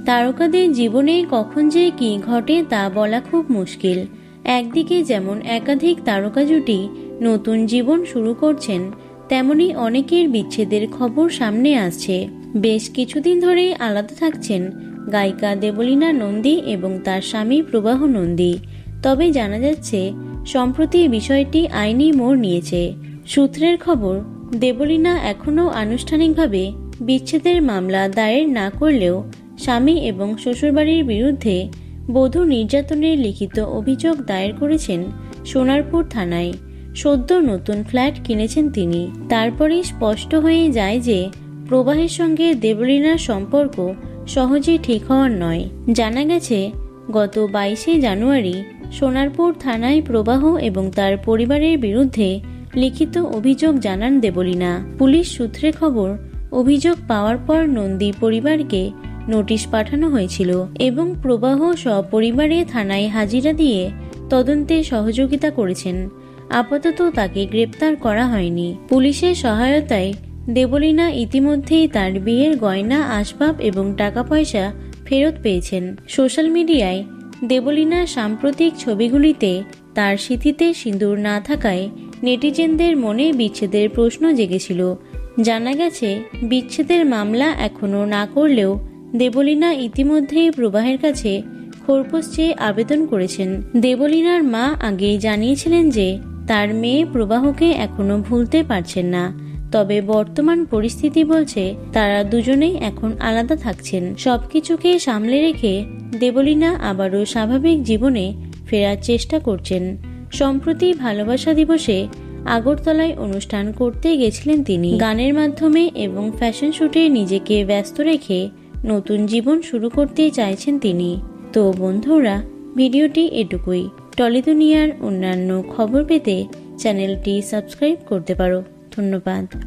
তারকাদের জীবনে কখন যে কি ঘটে তা বলা খুব মুশকিল। একদিকে যেমন একাধিক তারকা জুটি নতুন জীবন শুরু করছেন, তেমনি অনেকের বিচ্ছেদের খবর সামনে আসছে। বেশ কিছুদিন ধরেই আলাদা থাকছেন গায়িকা দেবলীনা নন্দী এবং তার স্বামী প্রবাহ নন্দী। তবে জানা যাচ্ছে সম্প্রতি বিষয়টি আইনি মোড় নিয়েছে। সূত্রের খবর, দেবলীনা এখনও আনুষ্ঠানিকভাবে বিচ্ছেদের মামলা দায়ের না করলেও স্বামী এবং শ্বশুরবাড়ির বিরুদ্ধে বধূ নির্যাতনের লিখিত অভিযোগ দায়ের করেছেন সোনারপুর থানায়। সদ্য নতুন ফ্ল্যাট কিনেছেন তিনি। তারপরেই স্পষ্ট হয়ে যায় যে প্রবাহের সঙ্গে দেবলীনার সম্পর্ক সহজে ঠিক হওয়ার নয়। জানা গেছে গত 22শে জানুয়ারি সোনারপুর থানায় প্রবাহ এবং তার পরিবারের বিরুদ্ধে লিখিত অভিযোগ জানান দেবলীনা। পুলিশ সূত্রে খবর, অভিযোগ পাওয়ার পর নন্দী পরিবারকে নোটিশ পাঠানো হয়েছিল এবং প্রবাহ সপরিবারে থানায় হাজিরা দিয়ে তদন্তে সহযোগিতা করেছেন। আপাতত তাকে গ্রেপ্তার করা হয়নি। পুলিশের সহায়তায় দেবলীনা ইতিমধ্যেই তার বিয়ের গয়না, আসবাব এবং টাকা পয়সা ফেরত পেয়েছেন। সোশ্যাল মিডিয়ায় দেবলীনার সাম্প্রতিক ছবিগুলিতে তার স্মৃতিতে সিঁদুর না থাকায় নেটিজেনদের মনে বিচ্ছেদের প্রশ্ন জেগেছিল। জানা গেছে বিচ্ছেদের মামলা এখনও না করলেও দেবলীনা ইতিমধ্যেই প্রবাহের কাছে খোরপোশ চেয়ে আবেদন করেছেন। দেবলীনার মা আগেই জানিয়েছিলেন যে তার মেয়ে প্রবাহকে এখনো ভুলতে পারছেন না। তবে বর্তমান পরিস্থিতি বলছে তারা দুজনেই এখন আলাদা থাকছেন। সবকিছুকে সামলে রেখে দেবলীনা আবারও স্বাভাবিক জীবনে ফেরার চেষ্টা করছেন। সম্প্রতি ভালোবাসা দিবসে আগরতলায় অনুষ্ঠান করতে গেছিলেন তিনি। গানের মাধ্যমে এবং ফ্যাশন শুটে নিজেকে ব্যস্ত রেখে নতুন জীবন শুরু করতে চাইছেন তিনি। তো বন্ধুরা, ভিডিওটি এটুকুই। টলি দুনিয়ার অন্যান্য খবর পেতে চ্যানেলটি সাবস্ক্রাইব করতে পারো। ধন্যবাদ।